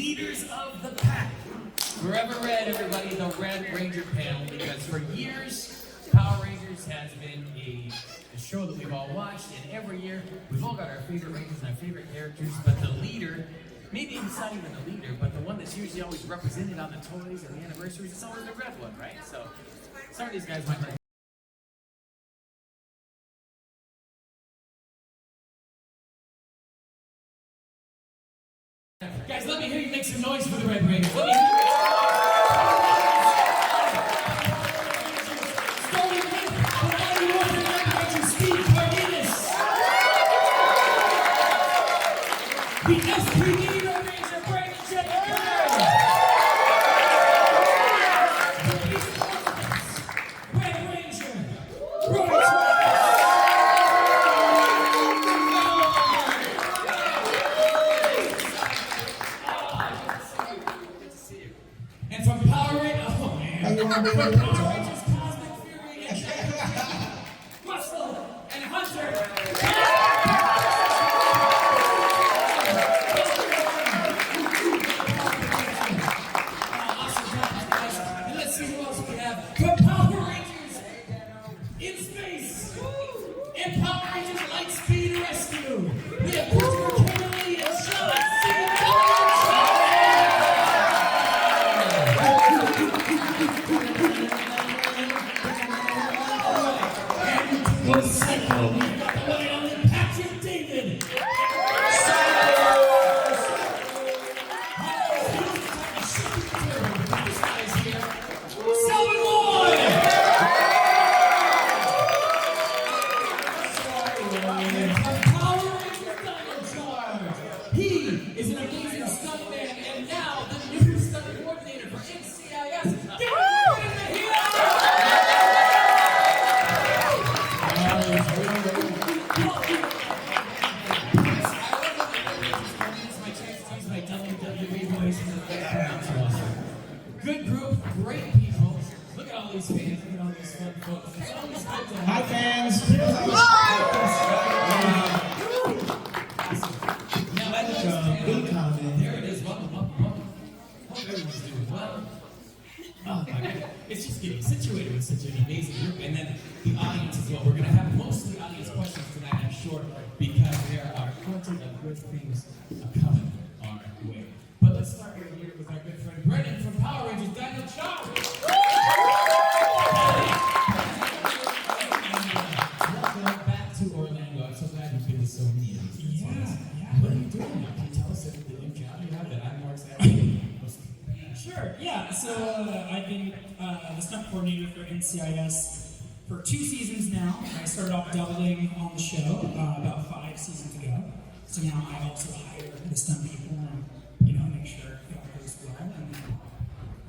leaders of the pack. Forever Red, everybody, the Red Ranger panel, because for years, Power Rangers has been a show that we've all watched, and every year, we've all got our favorite Rangers and our favorite characters, but the leader, maybe it's not even the leader, but the one that's usually always represented on the toys and the anniversaries, it's always the red one, right? So, some of these guys might like. Guys, let me hear you make some noise for the Red Raiders. Let me hear you. Starting with the mighty Morphin Rangerstop Cardenas. The SPD Red Ranger Brennan. The Beast Morphers Red Ranger Rorrie. From Power Rangers, Cosmic Fury, and Russell and Hunter. Awesome job, guys. And let's see who else we have. From Power Rangers in Space and Power Rangers Lightspeed Rescue, we have Christopher Kimberly and Selwyn. Zayto, we've got the one and only Patrick David. Selwyn Boy. Power Ranger Dino. He is an amazing stuntman and now the new stunt coordinator for NCIS. Good group, great people. Look at all these fans, look at all these fun folks. It's always good to have. Hi, fans. Now that is good comment. There it is. Welcome. Hope everyone's doing well. Oh my goodness. It's just getting situated with such an amazing group. And then the audience as well. We're going to have mostly audience questions tonight, I'm sure, because there are plenty of good things coming our way. But let's start right here with our good friend Brennan from Power Rangers, Dino. Welcome back to Orlando. I'm so glad you've been so neat. Yeah. What are you doing now? Can you tell us the new job you have that I'm more excited about? Sure, yeah. So I've been the stunt coordinator for NCIS for 2 seasons now. I started off doubling on the show about 5 seasons ago. So now I also hire the stunt people and, make sure it all goes well. And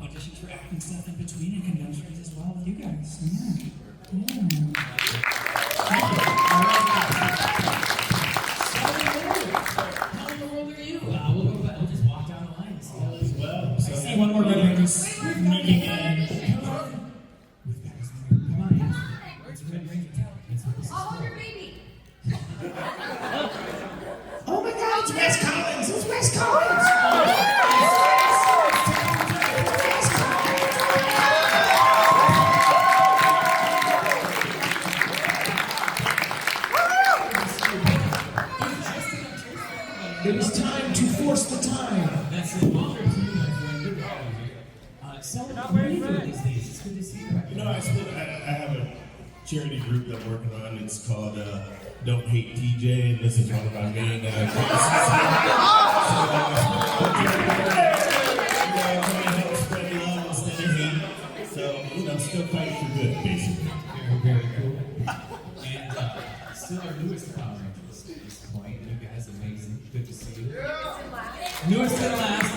auditions for acting stuff in between and conventions as well with you guys. Yeah. How in the world are you? We'll just walk down the line and see how this I see one more Red Rangers sneaking in. Come on. Where's the Red Ranger? I'll hold your baby. Oh my God, it's Wes Collins! It's Wes Collins! It is time to force the time. That's it. Longer to you, my friend. Good to have you here. Selwyn, what are you doing these days? It's good to see you. I have a charity group that I'm working on. It's called Don't Hate TJ, and this is one of my main trying to help spread love instead of hate. So, still fighting for good, basically. Very, very cool. And still our newest Power Rangers at this point. You guys, amazing. Good to see you. Newest and last.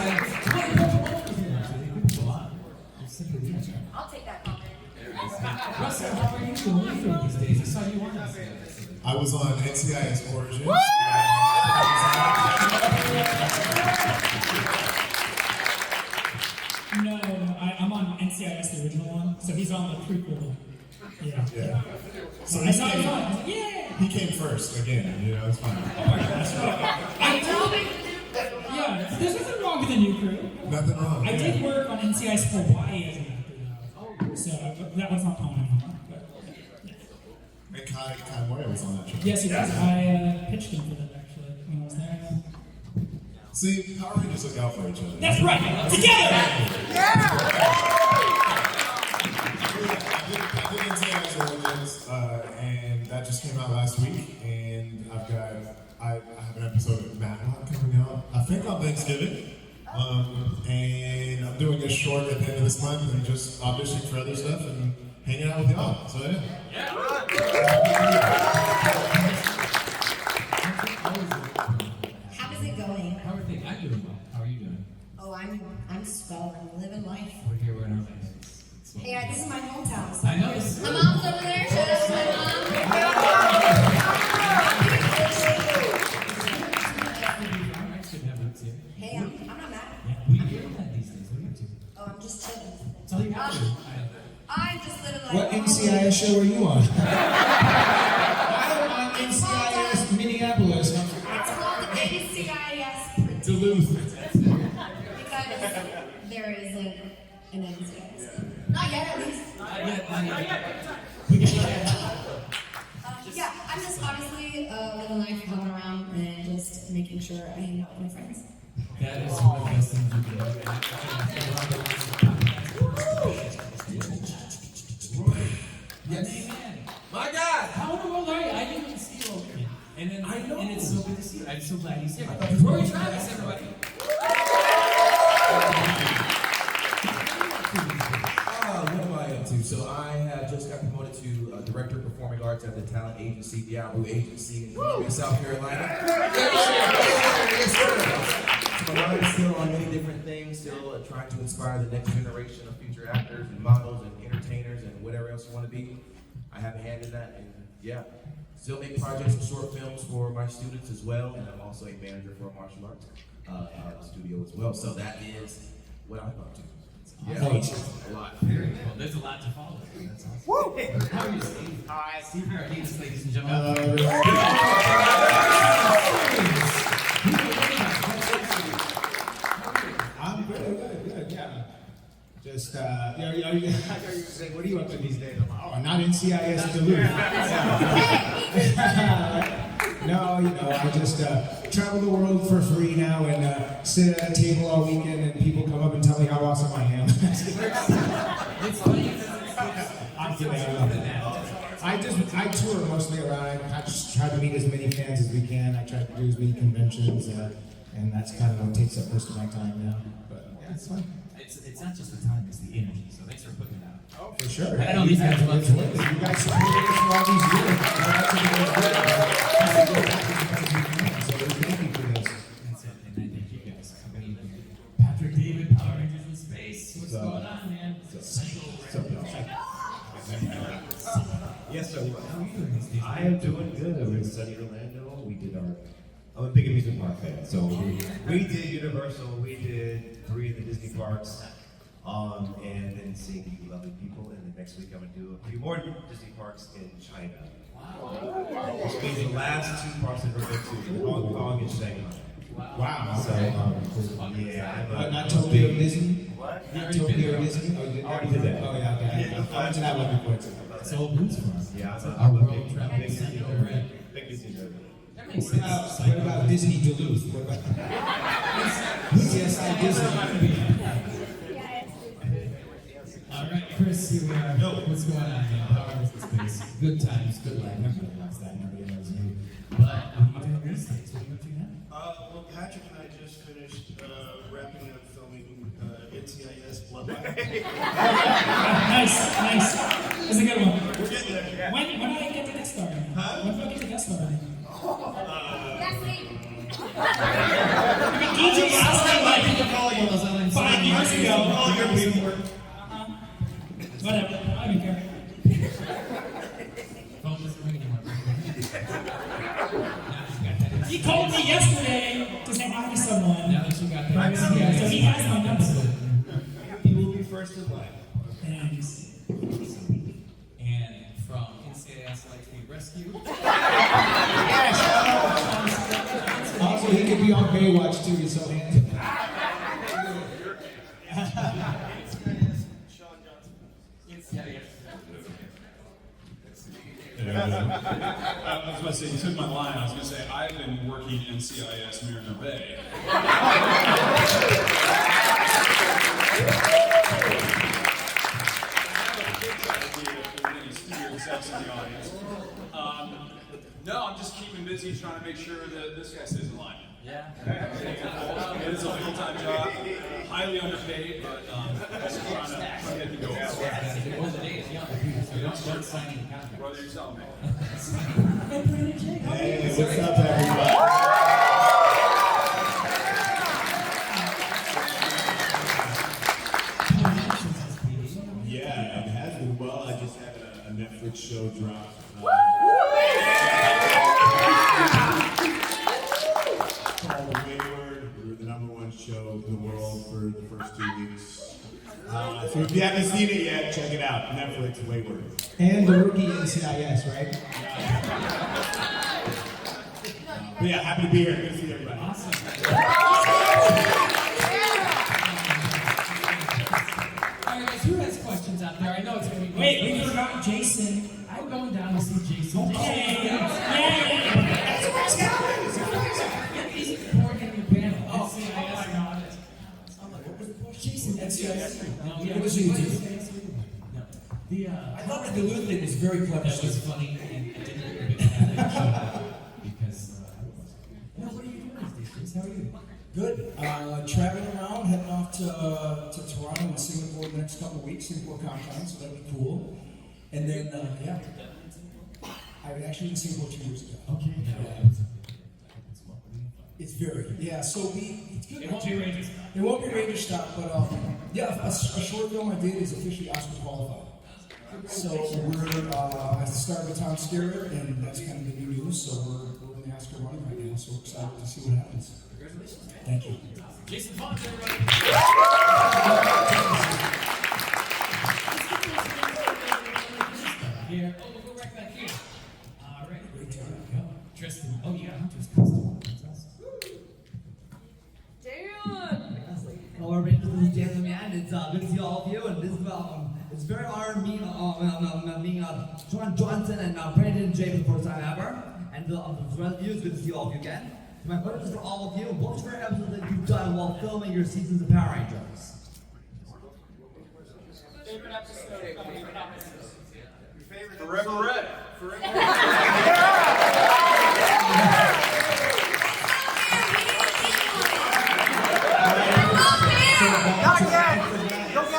I'll take that comment. Russell, how are you doing these days? I saw you on this. I was on NCIS Origins. No, I'm on NCIS, the original one, so he's on the prequel. Yeah. So I saw him on. I was like, yeah. he came first again. It's fine. Oh my gosh. I tell me. Yeah, there's nothing wrong wrong with the new crew. Nothing wrong. I did work on NCIS Hawaii as an actor, though. So that was not common. And Kai Moore was on that show. Yes, he was. I pitched him for that actually when I was there. See, Power Rangers look out for each other. That's right. Together. I did NCIS Orlando, and that just came out last week. And I have an episode of Matlock coming out, I think on Thanksgiving. And I'm doing a short at the end of this month and just auditioning for other stuff and hanging out with y'all. So yeah. How is it going? How are things? I'm doing well. How are you doing? Oh, I'm swell. I'm living life. We're here with our families. Hey, this is my hometown. So I noticed. my mom's over there. Shout out to my mom. Hey, I'm not mad. We hear that these days. What are you up to? Oh, I'm just chilling. Tell you what. I just live like. What NCIS show are you on? I'm on NCIS Minneapolis. It's called NCIS Duluth. because there isn't an NCIS. Not yet, at least. Yeah, I'm just honestly living life, going around, and just making sure I hang out with my friends. That is one of the best things you can do. Yes. My God! How in the world are you? I didn't even see you over here. And then and it's so good to see you. I'm so glad he's here. Rorrie Travis, everybody. What am I up to? So I just got promoted to Director of Performing Arts at the talent agency, Diablo Agency in Green Bay, South Carolina. So my mind is still on many different things, still trying to inspire the next generation of future actors and models and entertainers and whatever else you want to be. I have a hand in that, and yeah, still make projects and short films for my students as well, and I'm also a manager for a martial arts studio as well. So that is what I'm up to. Yeah, a lot. Very cool. There's a lot to follow. That's awesome. Woo! How are you, Steve? Hi. Steve Cardenas, ladies and gentlemen. I'm good, yeah. Just, I thought you were going to say, what are you up to these days? I'm like, oh, not NCIS Duluth. No, I just travel the world for free now and sit at a table all weekend and people come up and tell me how awesome I am. It's funny. I'm kidding. I tour mostly around. I just try to meet as many fans as we can. I try to do as many conventions, and that's kind of what takes up most of my time now. But yeah, it's fun. It's not just the time, it's the energy. So thanks for putting it out. Oh, for sure. I know these guys love to it. You guys supported us for all these years. So thank you for this. That's it. And I thank you guys. Patrick David, Power Rangers in Space. What's going on, man? Yes, sir. How are you doing these days? I am doing good. I'm in sunny Orlando. I'm a big amusement park fan. So we did Universal, we did 3 of the Disney parks, and then seeing lovely people. And then next week I'm going to do a few more Disney parks in China. Wow. Which means the last 2 parks I've ever been to, Hong Kong and Shanghai. Wow. So, yeah. But not Tokyo Disney? What? Not Tokyo Disney? Oh, you already did that. Oh, yeah, okay. I went to that one before too. So blues for us. Yeah, Our I'm a world travel big Disney center. nerd. Big Disney nerd. That makes What about Disney Duluth? What about CSI Disney? All right, Chris, here we are. What's going on, man? Power Rangers in Space. Good times, good life. Everybody loves that. Nobody knows you. But what are you doing these days? What are you up to now? Well, Patrick and I just finished wrapping up filming NCIS Bloodline. Nice. That's a good one. We're getting there. When do I get the guest star? When do I get the guest star? That's me. I mean, DJ asked me like 5 years ago. All your paperwork. Whatever. I don't care. Phone doesn't ring anymore. He called me yesterday to say hi to someone. Now that you got that. Yeah, so he has my number. You will be first in line. Thanks. And from NCIS Lightspeed Rescue. Also, he could be on Baywatch too. He's so handsome. I was about to say, you took my line. I was going to say, I've been working NCIS Mariner Bay. I have a pitch idea for any studio execs in the audience. No, I'm just keeping busy trying to make sure that this guy stays in line. Yeah. It is a full-time job, highly underpaid, but just trying to get the goals. It was a day is young, so you don't start signing the contract. Brother, you tell me. Hey, what's up, everybody? Yeah, it has been well. I just had a Netflix show drop. Called Wayward. We were the #1 show in the world for the first 2 weeks. So if you haven't seen it yet, check it out. Netflix, Wayward. And the rookie NCIS, right? But yeah, happy to be here. Good to see everybody. Awesome. All right, guys, who has questions out there? I know it's going to be... Wait, we forgot Jason. I'm going down to see Jason. Okay. He's pouring in your panel. Oh, NCIS. my God. Jason, NCIS. No, yeah, Good to see you, too. No. The, I thought the Duluth thing was very clever. that was funny, and it didn't look a bit bad, because... no, what are you doing these days? How are you? Good. Traveling around, heading off to Toronto and Singapore the next couple of weeks, Singapore Comic-Con, so that'll be cool. And then, yeah. I was actually in Singapore 2 years ago. Okay. It's very, yeah, so it's good. It won't be Rangers. It won't be Rangerstop, but yeah, a short film I did is officially Oscar qualified. So we're at the start of the Town Scarer, and that's kind of the new news, so we're in the Oscar running right now, so we're excited to see what happens. Thank you. Jason Faunt, everybody. Here. Oh, we'll go right back here. All right. Go. Tristan. Oh, yeah. Hunter's costume. That's awesome. Hello, Rangers. This is Jason Mann. It's good to see all of you, and this is it's very honored me meeting John Johnson and Brennan J for the first time ever. And the rest of you, it's good to see all of you again. My question is for all of you. What's your favorite episode that you've done while filming your seasons of Power Rangers? Favorite episode. Forever Red.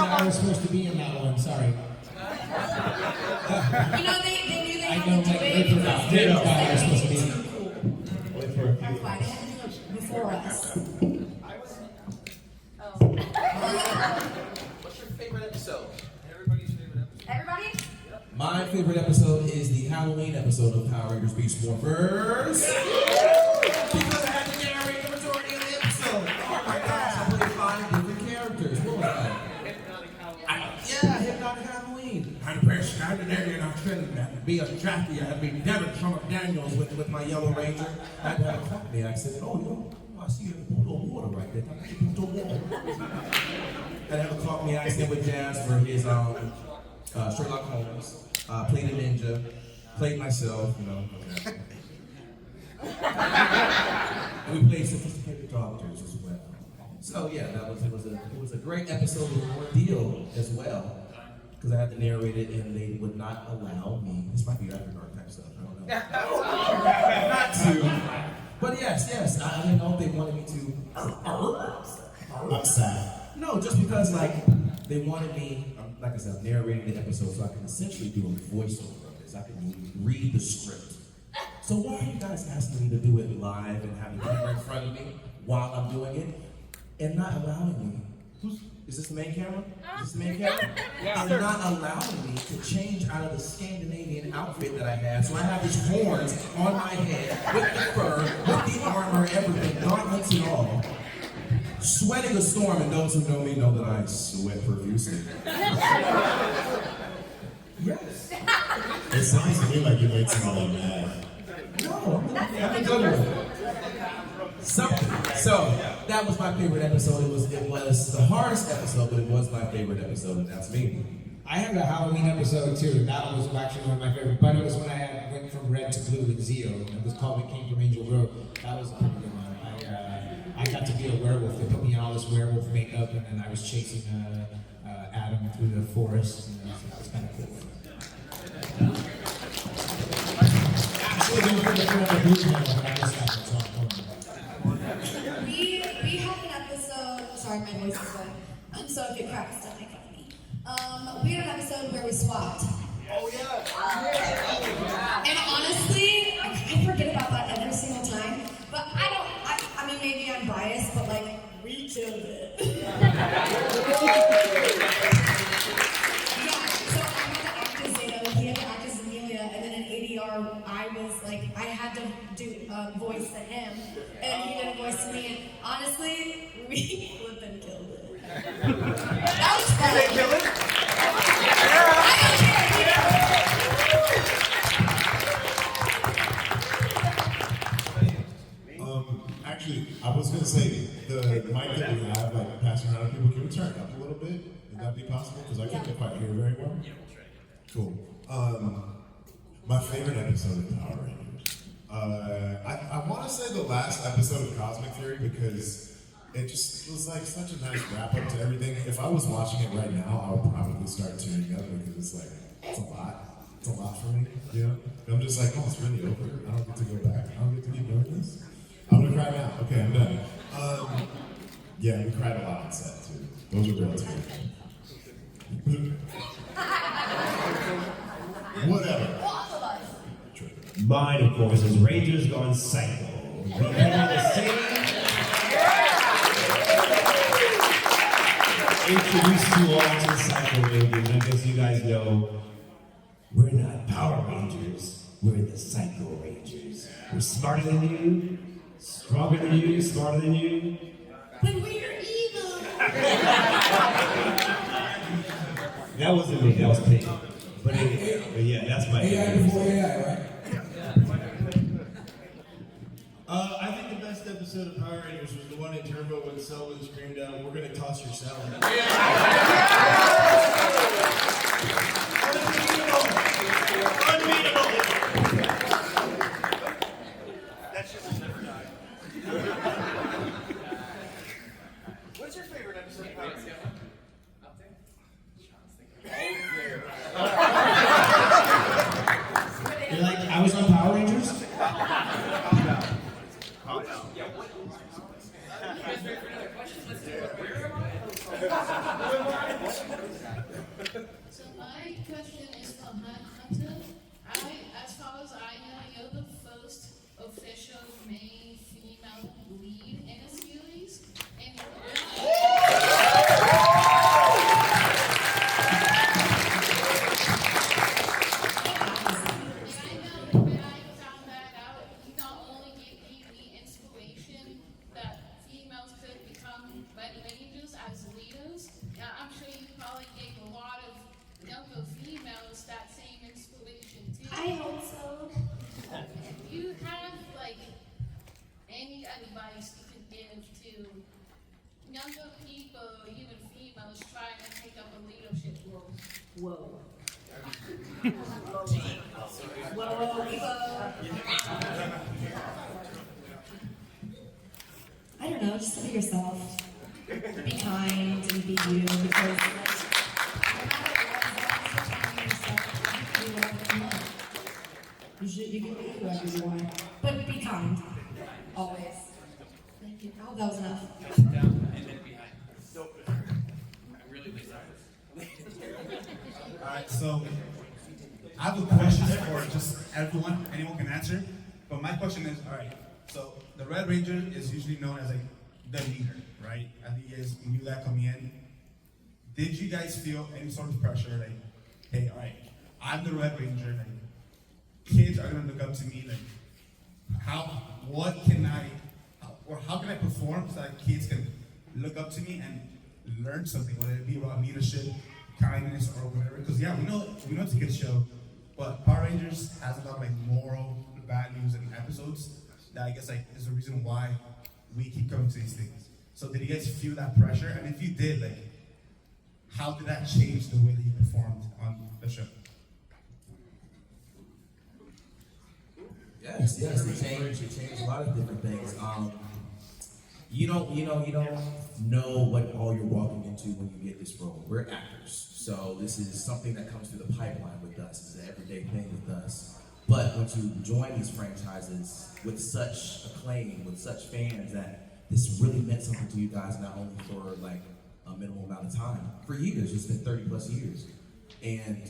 I was supposed to be in that one, sorry. You know, they knew they I had know, to do like, it. Deno I was supposed to be in. That's why they had to do it before us. What's your favorite episode? Everybody? My favorite episode is the Halloween episode of Power Rangers Beast Morphers. Because I had to narrate the majority of the episode. Oh my gosh, I played 5 different characters. What was that? Yeah, Hypnotic Halloween. I'm the person standing there and I'm telling that to be a jockey. I had been Devon from Daniels with my Yellow Ranger. I had to have a company. I said, oh, I see you put a little water right there. I think you put a water. I had to caught me accident with Jazz for his Sherlock Holmes. Played a ninja. Played myself, you know. And we played sophisticated doctors as well. So yeah, it was a great episode of ordeal as well. Because I had to narrate it and they would not allow me. This might be after dark type stuff, I don't know. Not to. But yes, I didn't know if they wanted me to. I'm sad. No, just because they wanted me, like I said, I'm narrating the episode so I can essentially do a voiceover of this. I can read the script. So why are you guys asking me to do it live and having the camera in front of me while I'm doing it and not allowing me? Is this the main camera? Is this the main camera? And not allowing me to change out of the Scandinavian outfit that I have. So I have these horns on my head with the fur, with the armor, everything, gauntlets and all. Sweating a storm, and those who know me know that I sweat profusely. Yes. It sounds to me like you made somebody mad. No, I'm a good one. So that was my favorite episode. It was the hardest episode, but it was my favorite episode, and that's me. I had a Halloween episode too. That was actually one of my favorite. But it was when I went from red to blue with Zio. It was called It Came from Angel Grove. That was a pretty good one. I got to be a werewolf. They put me in all this werewolf makeup, and then I was chasing Adam through the forest. And that was kind of cool. Actually, don't forget to have a blue one, but I just got it, so I'm going. We have an episode. Sorry, my voice is going. So if it cracks, don't make fun of me. We had an episode where we swapped. Oh yeah. And honestly, I forget about that every single time. But I mean, maybe I'm biased, but like, we killed it. Yeah, so I had to act as Zayto, he had to act as Amelia, and then in ADR, I had to do a voice to him, and he did a voice to me, and honestly, we flippin' killed it. That was fun. Did they kill it? Actually, I was gonna say the mic that we have, like passing around to people, can we turn it up a little bit? Would that be possible? Because I can't quite hear very well. Cool. My favorite episode of Power Rangers. I want to say the last episode of Cosmic Fury because it just was like such a nice wrap up to everything. If I was watching it right now, I would probably start tuning up because it's like it's a lot. It's a lot for me. You know, I'm just like, oh, it's really over. I don't get to go back. I don't get to keep doing this. I'm gonna cry now. Okay, I'm done. Yeah, we cried a lot on set too. Those are real tears. Whatever. Mine, of course, is Rangers Gone Psycho. We cover the same. Introduce you all to the Psycho Rangers. I guess you guys know we're not Power Rangers. We're the Psycho Rangers. We're smarter than you, stronger than you, smarter than you. But we're evil. That wasn't me. That was Pete. But yeah, that's my AI before AI, right? I think the best episode of Power Rangers was the one in Turbo when Selwyn screamed out, "We're gonna toss your salad." Unbeatable! That shit will never die. What's your favorite episode of Power Rangers? You're like, I was on Power Rangers? So my question is from Hunter. As far as I know, you're the first official main female lead in a series. And I hope so. do you have like any advice you could give to younger people, even females, trying to take up a leadership role? Whoa. I don't know, just be yourself. Be kind and be you because you can be whoever you want. But be kind. Always. Thank you. Oh, that was enough. Down and then behind. I'm really excited. Alright, so I have a question for just everyone. Anyone can answer. But my question is, alright, so the Red Ranger is usually known as like the leader, right? I think you guys knew that coming in. Did you guys feel any sort of pressure, like, hey, alright, I'm the Red Ranger, like, kids are gonna look up to me, like, how can I perform so that kids can look up to me and learn something, whether it be about leadership, kindness, or whatever? Because yeah, we know it's a good show, but Power Rangers has a lot of like moral values and episodes that I guess like is the reason why we keep coming to these things. So did you guys feel that pressure? And if you did, like, how did that change the way that you performed on the show? Yes, it changed a lot of different things. You don't know what all you're walking into when you get this role. We're actors, so this is something that comes through the pipeline with us. It's an everyday thing with us. But once you join these franchises with such acclaim, with such fans, that this really meant something to you guys, not only for like a minimal amount of time, for years. It's been 30 plus years. And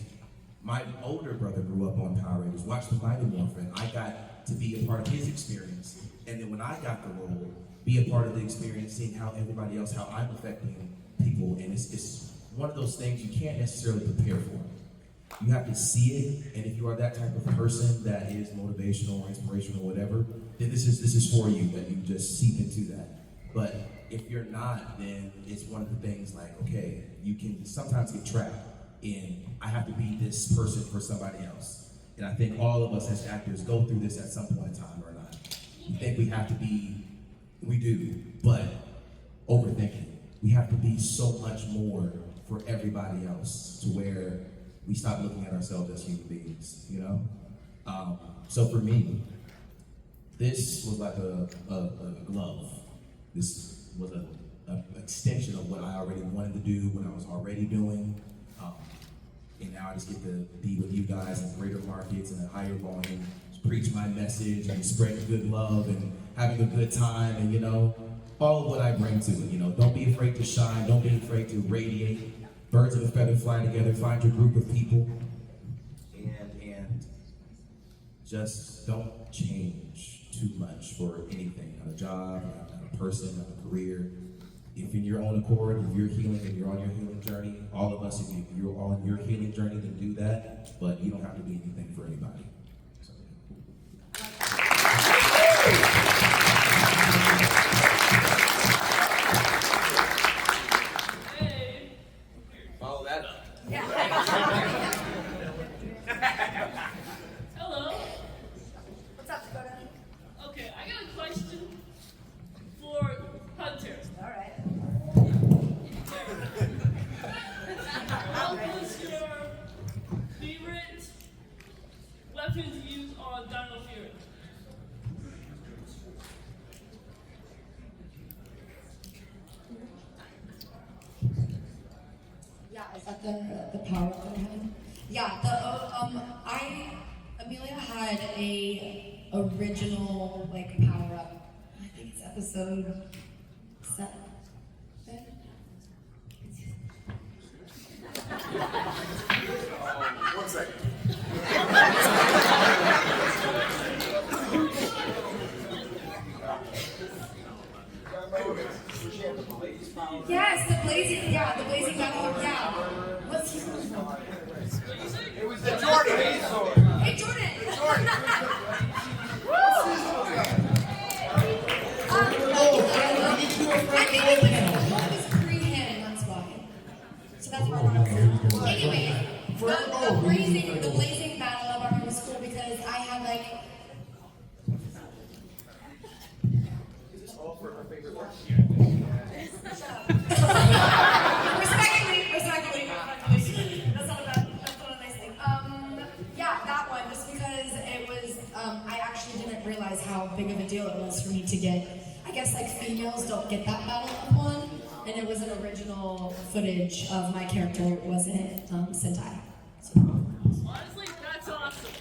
my older brother grew up on Power Rangers, watched the Mighty Morphin. I got to be a part of his experience. And then when I got the role, be a part of the experience, seeing how everybody else, how I'm affecting people. And it's one of those things you can't necessarily prepare for. You have to see it, and if you are that type of person that is motivational or inspirational or whatever, then this is for you, that you just seep into that. But if you're not, then it's one of the things like, okay, you can sometimes get trapped in, I have to be this person for somebody else. And I think all of us as actors go through this at some point in time or not. We think we have to be, we do, but overthinking. We have to be so much more for everybody else to where we stop looking at ourselves as human beings, you know? So for me, this was like a glove. This was an extension of what I already wanted to do, what I was already doing. And now I just get to be with you guys in greater markets and a higher volume, preach my message and spread good love and having a good time and, you know, all of what I bring to it, you know. Don't be afraid to shine, don't be afraid to radiate. Birds of a feather fly together, find your group of people, and just don't change too much for anything, not a job, not a person, not a career. If in your own accord, if you're healing and you're on your healing journey, all of us, if you're on your healing journey, then do that, but you don't have to be anything for anybody. Follow that up. Hello. What's up, Dakota? Okay, I got a question for Hunter. All right. What was your favorite weapons used on Dino Fury? Yeah, is that the power up that I had? Yeah, Amelia had a original like power up. I think it's episode 7. One second. Yes, the blazing battle. Yeah. What's his name? It was the Jordan. Hey, Jordan. I think it was pre-hand on spotting. So that's where I was. Anyway, the blazing battle of our was cool because I had like. Is this all for her favorite work? Respectfully. That's not a nice thing. Yeah, that one, just because it was, I actually didn't realize how big of a deal it was for me to get, I guess like females don't get that battle up one, and it was an original footage of my character, it wasn't Sentai. So. Honestly, that's awesome.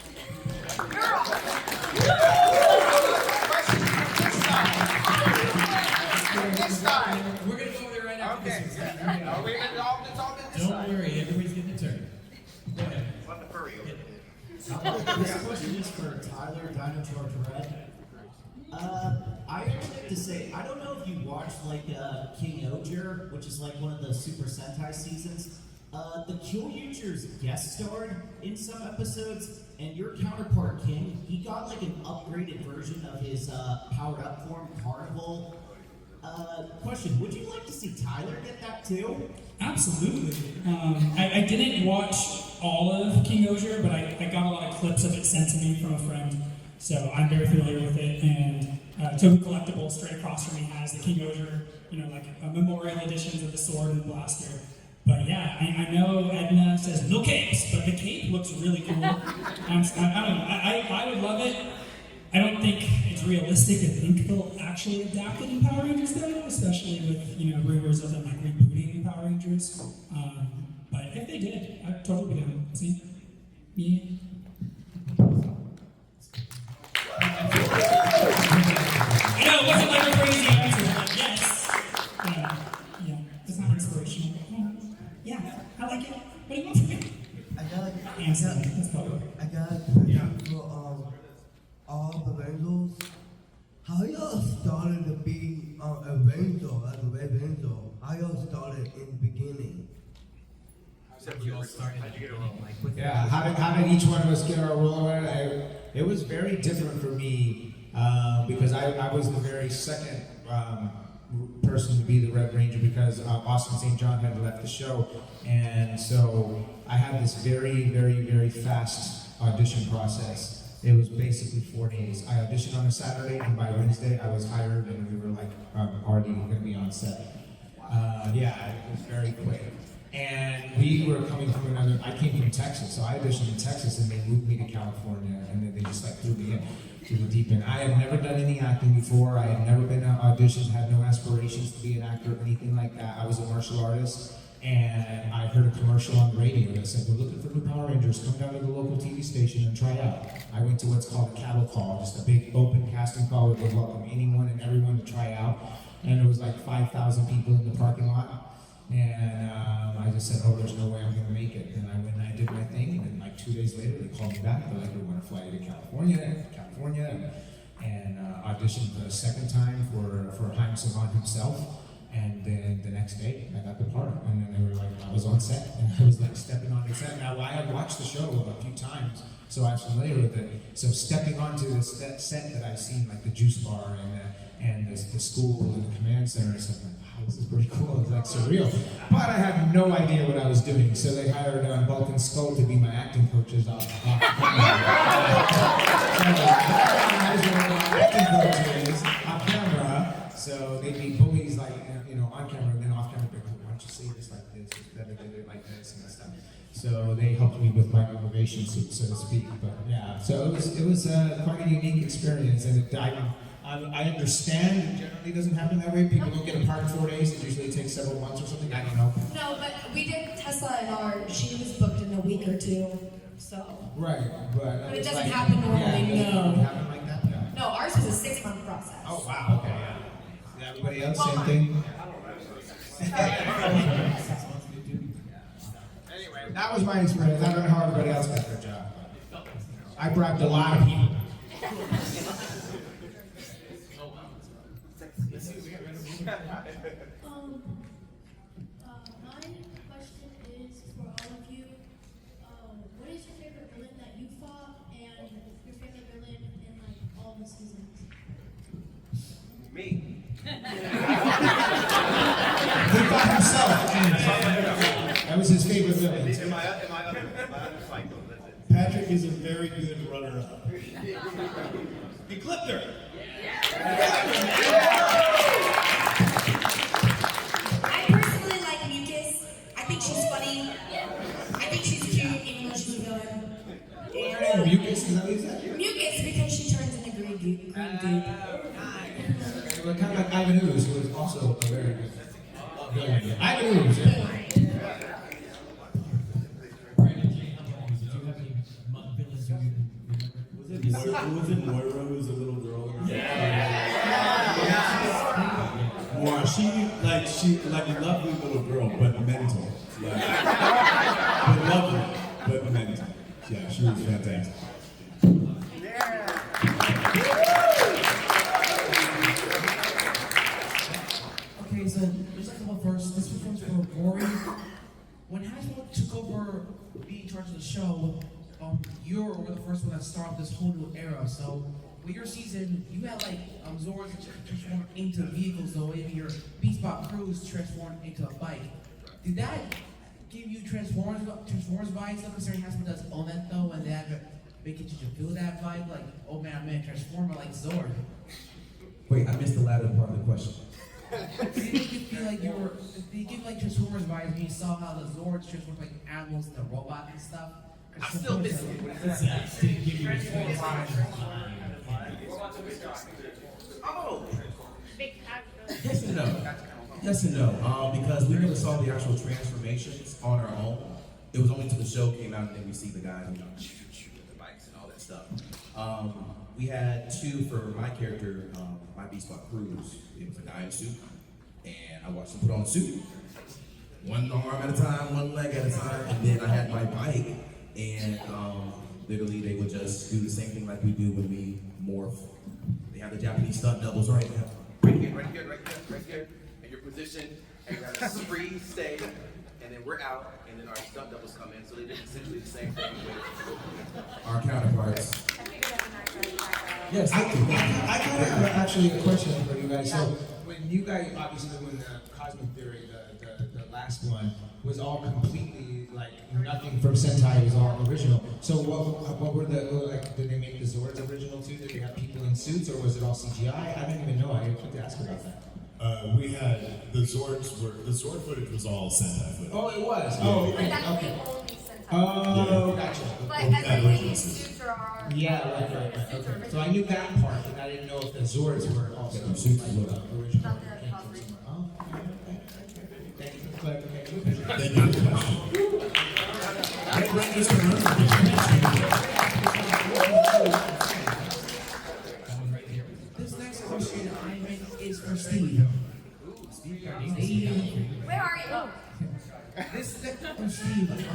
This time. We're going to go over there right after this. It's all been Don't worry, everybody's getting a turn. Go ahead. Let the furry over. This question is for Tyler, Dino, George, Red. I would like to say, I don't know if you watched like King Oger, which is like one of the Super Sentai seasons. The Kyojujers guest starred in some episodes, and your counterpart King, he got like an upgraded version of his powered up form, Carnival. Question, would you like to see Tyler get that too? Absolutely. I didn't watch all of King Oger, but I got a lot of clips of it sent to me from a friend, so I'm very familiar with it. And Toby Collectibles straight across from me has the King Oger, like memorial editions of the sword and the blaster. But yeah, I know Edna says no capes, but the cape looks really cool. I don't know. I would love it. I don't think it's realistic to think they'll actually adapt it in Power Rangers though, especially with rumors of them like rebooting Power Rangers. But if they did, I'd totally be down. See? Yeah. I know it wasn't like a crazy answer, but yes. Yeah, it's not inspirational. Yeah, I like it. What do you want from me? I got Answer. That's probably. I got a question for all the Rangers. How y'all started to be a Ranger, like a Red Ranger? How y'all started in the beginning? Yeah, how did each one of us get our role in it? It was very different for me because I was the very second person to be the Red Ranger because Austin St. John had left the show, and so I had this very, very, very fast audition process. It was basically 4 days. I auditioned on a Saturday, and by Wednesday I was hired, and we were like already going to be on set. Yeah, it was very quick. And we were coming from I came from Texas, so I auditioned in Texas, and they moved me to California, and then they just like threw me in to the deep end. I had never done any acting before. I had never been to auditions, had no aspirations to be an actor or anything like that. I was a martial artist, and I heard a commercial on the radio that said, "We're looking for new Power Rangers. Come down to the local TV station and try out." I went to what's called a cattle call, just a big open casting call where they welcome anyone and everyone to try out. And there was like 5,000 people in the parking lot. And I just said, "Oh, there's no way I'm going to make it." And I went and I did my thing, and then like 2 days later, they called me back. They're like, "We want to fly you to California," and auditioned for the second time for Haim Saban himself. And then the next day, I got the part. And then they were like, I was on set, and I was like stepping on the set. Now, I had watched the show a few times, so I was familiar with it. So stepping onto this set that I've seen, like the juice bar and the school and the command center and stuff, like, wow, this is pretty cool. It's like surreal. But I had no idea what I was doing, so they hired Vulcan Skull to be my acting coaches off camera. So they'd be bullies like on camera, and then off camera, they'd be like, "Why don't you say this like this? Better did it like this and stuff." So they helped me with my motivation suit, so to speak. But yeah, so it was quite a unique experience, and I understand it generally doesn't happen that way. People don't get a part in 4 days. It usually takes several months or something. I don't know. No, but we did Tesla and she was booked in a week or two, so. Right, but it doesn't happen normally. Yeah, it doesn't happen like that. No, ours was a 6-month process. Oh wow. Okay. Yeah. Everybody else, same thing. Anyway, that was my experience. I don't know how everybody else got their job. I bribed a lot of people. My question is for all of you. What is your favorite villain that you fought, and your favorite villain in like all the seasons? Me. He fought himself. That was his favorite villain. Am I up fight though? That's it. Patrick is a very good runner-up. He clipped her. I personally like Mucus. I think she's funny. I think she's cute, even though she's a villain. Mucus, is that what you said? Mucus, because she turns into green goop. Well, kind of like Ivan Ooze, who was also a very good villain. Ivan Ooze, yeah. Was it Moira who was a little girl? Moira, she like a lovely little girl, but mental. But lovely, but mental. Yeah, she was fantastic. Okay, so there's a couple first. This one's for Rorrie. When Hasbro took over being in charge of the show, you were the first one that started this whole new era. So with your season, you had like Zords transformed into vehicles, though even your Beast Bot crews transformed into a bike. Did that give you Transformers vibes? Though, considering Hasbro does own that though, and that make it you feel that vibe, like, oh man, I'm in a Transformer like Zord. Wait, I missed the latter part of the question. Did it make you feel like they give like Transformers vibes when you saw how the Zords transform like animals into robots and stuff. I'm still missing it. What is that? Oh! Yes and no. Yes and no. Because we never saw the actual transformations on our own. It was only until the show came out and then we see the guys, with the bikes and all that stuff. We had two for my character, my Beast Bot Cruise. It was a guy in a suit, and I watched him put on a suit. One arm at a time, one leg at a time, and then I had my bike, and literally they would just do the same thing like we do when we morph. They have the Japanese stunt doubles right now. Right here, right here, right here, right here, in your position, and you have a free stay, and then we're out, and then our stunt doubles come in, so they did essentially the same thing with our counterparts. Yes, I kind of have actually a question for you guys. So when you guys, obviously when the Cosmic Theory, the last one, was all completely like nothing from Sentai was all original. So what were did they make the Zords original too? Did they have people in suits or was it all CGI? I didn't even know. I had to ask about that. We had the Zord footage was all Sentai footage. Oh, it was. Yeah. Oh, But okay. that's Okay. the only Sentai. Oh, gotcha. But everything suits are our. Yeah, right. Okay. So I knew that part, but I didn't know if the Zords were also suits as well. Original. Oh, okay. Thank you for the clarification. Thank you for the question. That brings us to This next question is for Steve. Where are you? This is from Steve.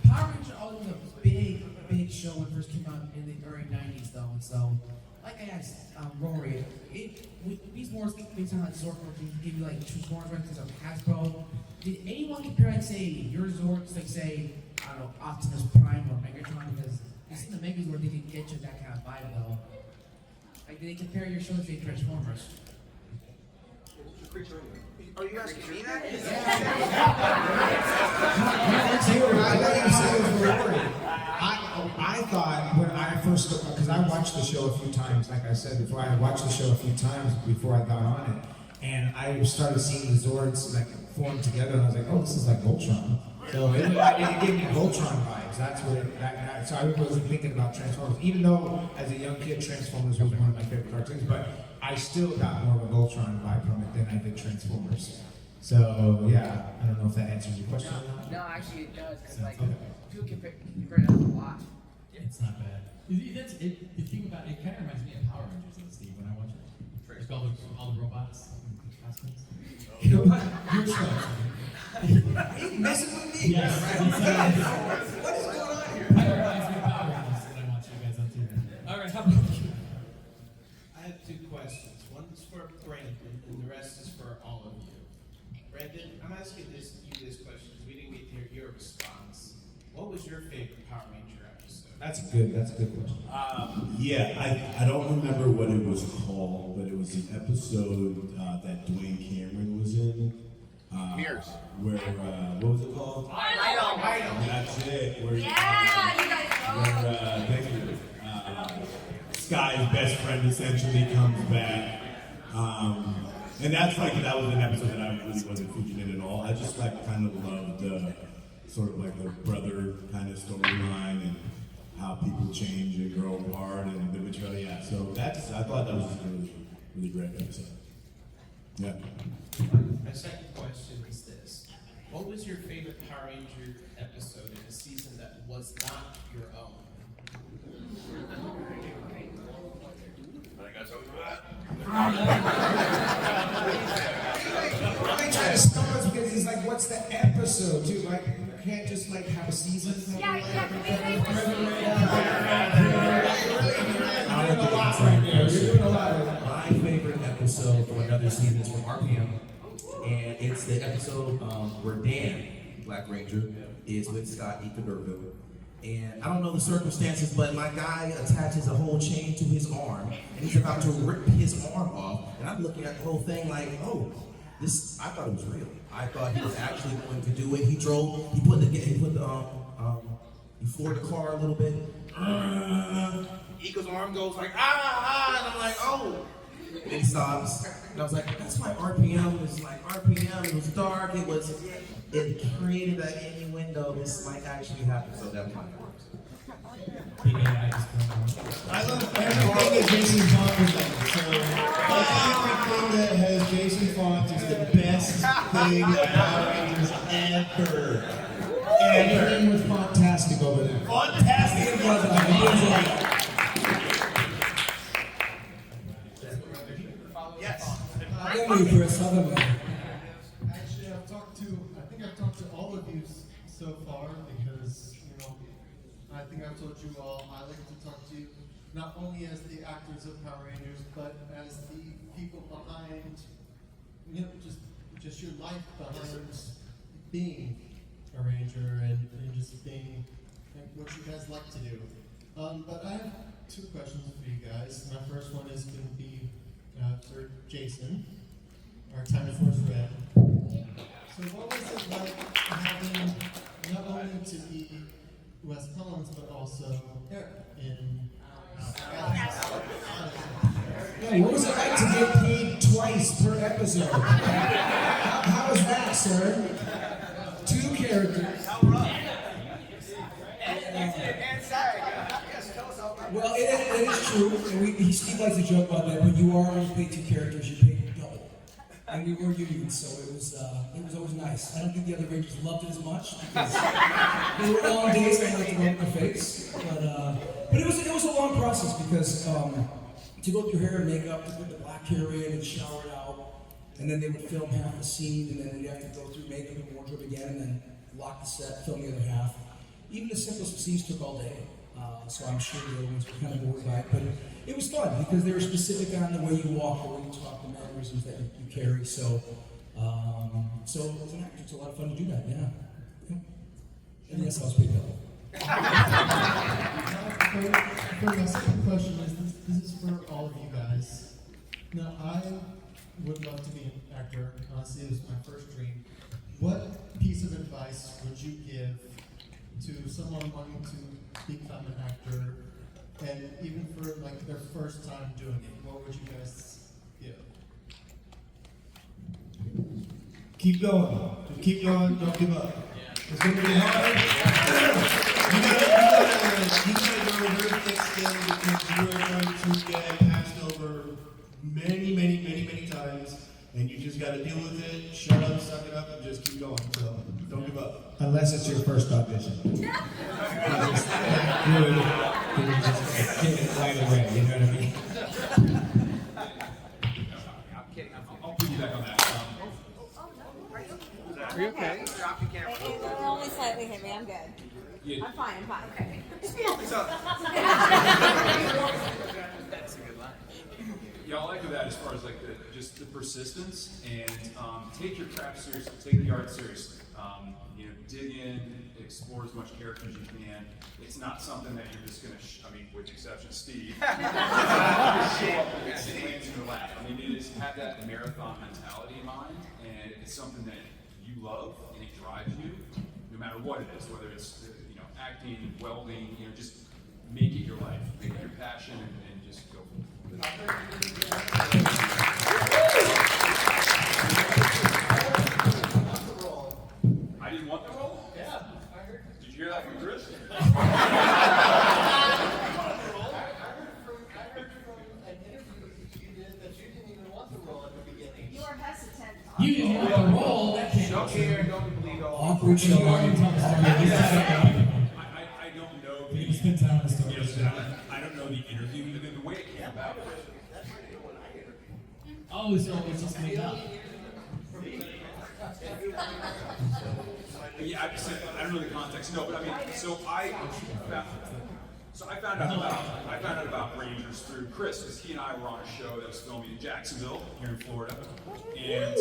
Power Rangers always was a big show when it first came out in the early 90s, though. And so, like I asked Rorrie, these wars based on like Zord, give you like Transformers because of Hasbro. Did anyone compare, like, say, your Zords, like, say, I don't know, Optimus Prime or Megatron? Because I've seen the Megazord, they can get you that kind of vibe, though. Like, did they compare your shows to Transformers? Are you asking me that? I thought when I first, because I watched the show a few times, like I said before, I watched the show a few times before I got on it, and I started seeing the Zords like form together, and I was like, oh, this is like Voltron. So it gave me Voltron vibes. That's what so I wasn't thinking about Transformers, even though as a young kid, Transformers was one of my favorite cartoons, but I still got more of a Voltron vibe from it than I did Transformers. So yeah, I don't know if that answers your question. No, actually it does, because like, people compare it a lot. Yeah, it's not bad. The thing about it kind of reminds me of Power Rangers, though, Steve, when I watch it. Like all the robots and costumes. You know what? Your show. Are you messing with me? Yes. What is going on here? It reminds me of Power Rangers when I watch you guys on TV. All right, how about you? I have two questions. One's for Brandon, and the rest is for all of you. Brandon, I'm asking you this question because we didn't get to hear your response. What was your favorite Power Ranger episode? That's a good question. Yeah, I don't remember what it was called, but it was an episode that Dwayne Cameron was in. Mirrors. Where, what was it called? Light That's it. Where, Yeah, you guys know. where thank you. Sky's best friend essentially comes back. And that's like, that was an episode that I really wasn't featured in at all. I just like kind of loved sort of like the brother kind of storyline and how people change and grow apart and the betrayal. Yeah, so I thought that was just a really great episode. Yeah. My second question is this. What was your favorite Power Ranger episode in a season that was not your own? I try to stump us because he's like, what's the episode too? Like, you can't just like have a season. Yeah, can we make You're doing a lot right there. You're doing a lot. My favorite episode from another season is from RPM, and it's the episode where Dan, Black Ranger, is with Scott Ikaderville. And I don't know the circumstances, but my guy attaches a whole chain to his arm, and he's about to rip his arm off. And I'm looking at the whole thing like, oh, this. I thought it was real. I thought he was actually going to do it. He floored the car a little bit. Ika's arm goes like, and I'm like, oh, And he stops. And I was like, that's why RPM was like RPM. It was dark. It created that innuendo. This might actually happen. So that's my works. I love everything that Jason Faunt was in. So everything that has Jason Faunt is the best thing that Power Rangers ever. Everything was fantastic over there. Fantastic. Yes. How are you, Chris? How are you? Actually, I think I've talked to all of you so far because, I think I've told you all I like to talk to you not only as the actors of Power Rangers, but as the people behind, just your life behind being a Ranger and just being what you guys like to do. But I have two questions for you guys. My first one is going to be for Jason, our Time Force Red. So what was it like having not only to be West Palms, but also in Yeah, what was it like to get paid twice per episode? How was that, sir? 2 characters. Well, it is true. And Steve likes to joke about that. When you are only paid 2 characters, you're paid double. And we were unions, so it was always nice. I don't think the other Rangers loved it as much because they were long days. I like to rub their face, but it was a long process because to go through hair and makeup, to put the black hair in and shower it out, and then they would film half the scene, and then you'd have to go through makeup and wardrobe again, and then lock the set, film the other half. Even the simplest scenes took all day. So I'm sure the other ones were kind of bored by it, but it was fun because they were specific on the way you walk, the way you talk, the mannerisms that you carry. So as an actor, it's a lot of fun to do that. Yeah. And yes, I was paid double. For my second question this is for all of you guys. Now, I would love to be an actor. Honestly, it was my first dream. What piece of advice would you give to someone wanting to become an actor, and even for like their first time doing it? What would you guys give? Keep going. Just keep going. Don't give up. It's going to be hard. You gotta go very thick skin because you are going to get passed over many times, and you just got to deal with it, shut up, suck it up, and just keep going. So don't give up. Unless it's your first audition. Good. Then you just get it right away, you know what I mean? I'll piggyback on that. Are you okay? It only slightly hit me. I'm good. Yeah. I'm fine. Okay. That's a good line. Yeah, I like that as far as like just the persistence and take your craft seriously, take the art seriously. Dig in, explore as much character as you can. It's not something that you're just gonna, with the exception of Steve, show up and it lands in your lap. It is have that marathon mentality in mind, and it's something that you love and it drives you, no matter what it is, whether it's acting, welding, just make it your life, make it your passion, and just go for it. I didn't want the role? Yeah. Did you hear that from Chris? I heard from an interview you did that you didn't even want the role at the beginning. You were hesitant. You didn't want the role. That can't Don't care, don't believe all. Awkward show. I don't know I don't know the interview, the way it came about. Oh, so it's just made up. Yeah, I don't know the context. No, but I found out about Rangers through Chris, because he and I were on a show that was filming in Jacksonville, here in Florida, and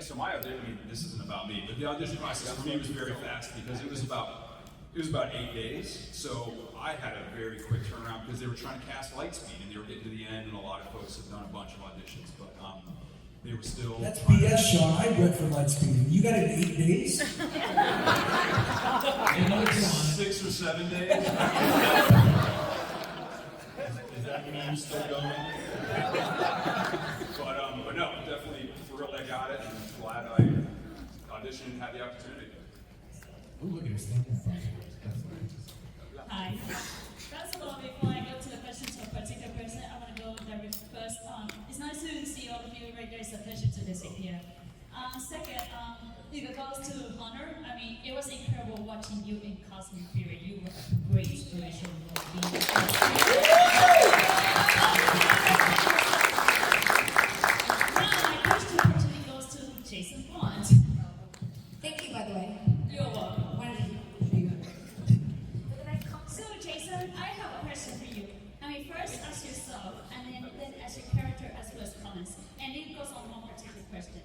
so my audition. This isn't about me, but the audition process for me was very fast because it was about 8 days. So I had a very quick turnaround because they were trying to cast Lightspeed, and they were getting to the end, and a lot of folks have done a bunch of auditions, but they were still. That's BS, Sean. I read for Lightspeed. You got it in 8 days? 6 or 7 days. I'm still going. But no, definitely thrilled I got it, and glad I auditioned and had the opportunity. Ooh, look at her standing front. Hi. First of all, before I go to the questions of a particular person, I want to go direct first. It's nice to see all of you right there. It's a pleasure to visit here. Second, if it goes to Hunter, I mean, it was incredible watching you in costume period. You were a great inspiration for me. Now, my question actually goes to Jason Faunt. Thank you, by the way. You're welcome. So, Jason, I have a question for you. I mean, first ask yourself, and then ask your character as well as comments. And it goes on one particular question.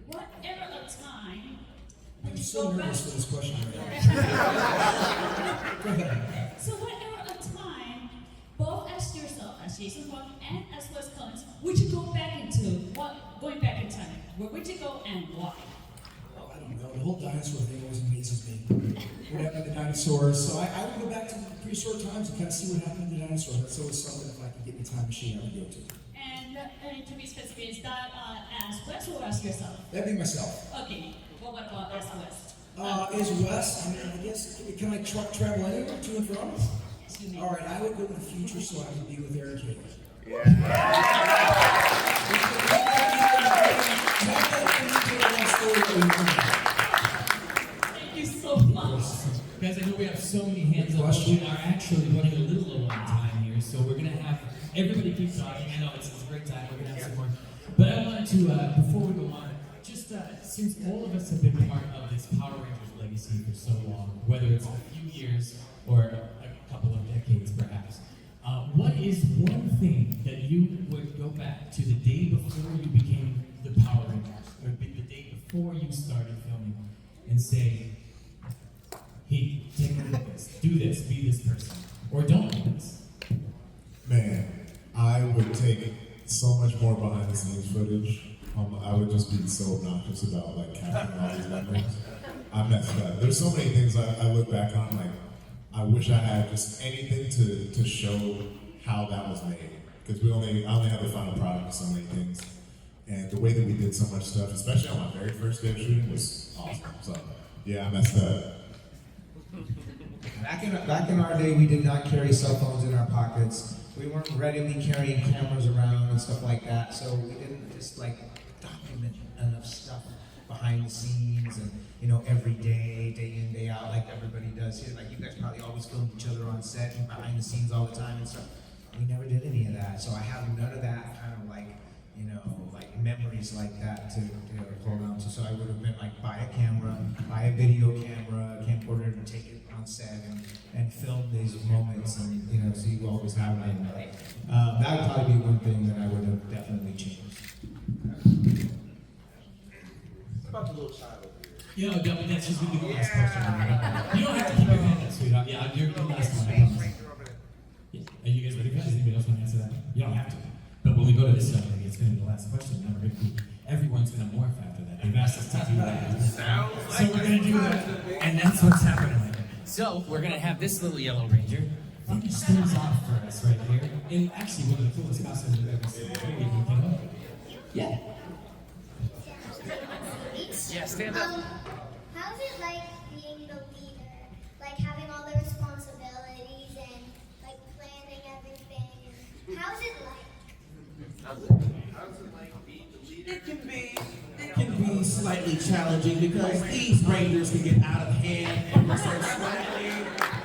What era of time would I'm you so go back nervous for this question right now. Go ahead. So what era of time, both as yourself, as Jason Faunt, and as well as comments, would you go back into? Going back in time, where would you go and why? I don't know. The whole dinosaur thing always amazes me. What happened to the dinosaurs? So I would go back to prehistoric times and kind of see what happened to the dinosaurs. That's always something, if I could get in a time machine, I would go to. And to be specific, is that as West or as yourself? That'd be myself. Okay. Well, what about as West? Is West, I mean, I guess, can I travel anywhere to and from? All right, I would go to the future so I could be with Eric Hayes. Thank you so much. Guys, I know we have so many hands up, but we are actually running a little low on time here, so we're going to have everybody keep talking. I know it's a great time, we're going to have some more. But I wanted to, before we go on, just since all of us have been part of this Power Rangers legacy for so long, whether it's a few years or a couple of decades perhaps, what is one thing that you would go back to the day before you became the Power Rangers, or the day before you started filming, and say, hey, take a look at this, do this, be this person, or don't do this? Man, I would take so much more behind the scenes footage. I would just be so obnoxious about like capturing all these memories. I messed up. There's so many things I look back on, like I wish I had just anything to show how that was made. Because I only have the final product of so many things. And the way that we did so much stuff, especially on my very first day of shooting, was awesome. So yeah, I messed up. Back in our day, we did not carry cell phones in our pockets. We weren't readily carrying cameras around and stuff like that. So we didn't just like document enough stuff behind the scenes and every day, day in, day out, like everybody does here. Like you guys probably always filmed each other on set and behind the scenes all the time and stuff. We never did any of that. So I have none of that kind of like memories like that to hold on to. So I would have been like buy a camera, buy a video camera, camcorder, and take it on set and film these moments and so you always have them. That would probably be one thing that I would have definitely changed. What about the little child over here? Yeah, that's just going to be the last question. You don't have to keep your hand up, sweetheart. Yeah, you're the last one. I promise. Are you guys ready for that? Does anybody else want to answer that? You don't have to. But when we go to this show, maybe it's going to be the last question. Then everyone's going to morph after that. They've asked us to do that. So we're going to do that. And that's what's happening. So we're going to have this little yellow ranger finish things off for us right here. And actually, one of the coolest costumes we've ever seen. Yeah. Yeah, stand up. How's it like being the leader? Like having all the responsibilities and like planning everything? How's it like? How's it like being the leader? It can be slightly challenging because these Rangers can get out of hand ever so slightly.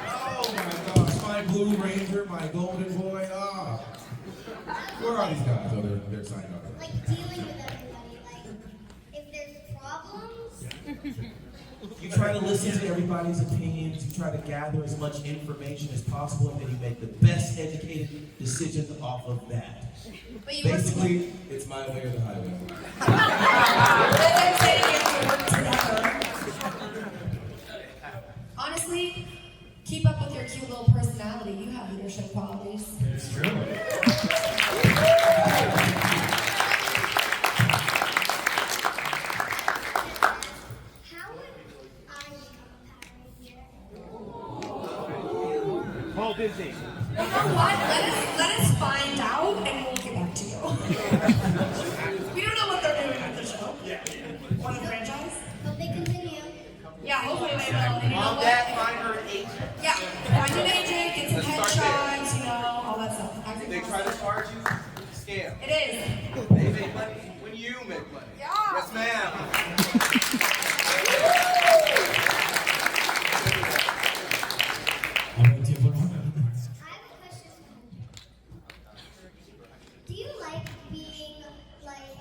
Oh my gosh, my Blue Ranger, my Golden Boy, where are these guys? Oh, they're signing up. Like dealing with everybody, like if there's problems. You try to listen to everybody's opinions, you try to gather as much information as possible, and then you make the best educated decisions off of that. Basically, it's my way or the highway. Honestly, keep up with your cute little personality. You have leadership qualities. It's true. Paul Disney. know what? Let us find out and we'll get back to you. We don't know what they're doing with the show. Or the franchise. Hope they continue. Yeah, hopefully they will. And you know Mom, what? Dad, find her an agent. Yeah, find an agent, get some Let's start headshots, you know, all that stuff. If they try to charge you, scam. It is. They make money when you make money. Yeah. Yes, ma'am. I have a question. Do you like being like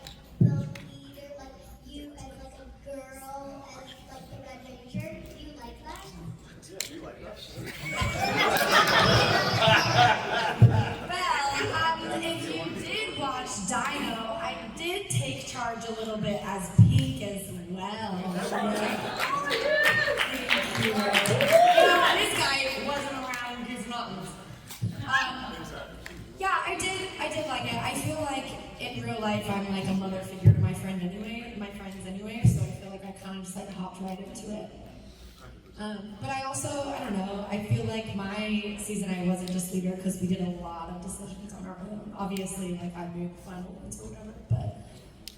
the leader, like you as like a girl, as like the Red Ranger? Do you like that? Yeah, you like that. Well, if you did watch Dino, I did take charge a little bit as Pink as well. This guy wasn't around his mountains. Yeah, I did like it. I feel like in real life I'm like a mother figure to my friends anyway, so I feel like I kind of just like hopped right into it. But I also, I don't know, I feel like my season I wasn't just leader because we did a lot of decisions on our own. Obviously, like I made the final ones or whatever, but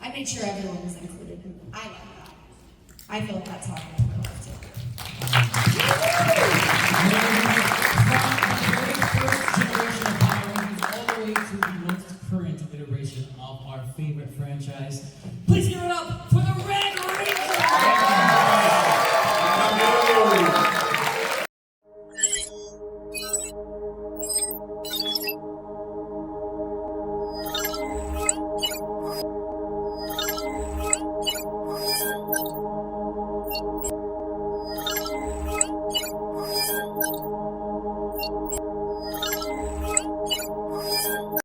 I made sure everyone was included. And I like that. I feel like that's how I live my life too. First generation of Power Rangers all the way to the most current iteration of our favorite franchise.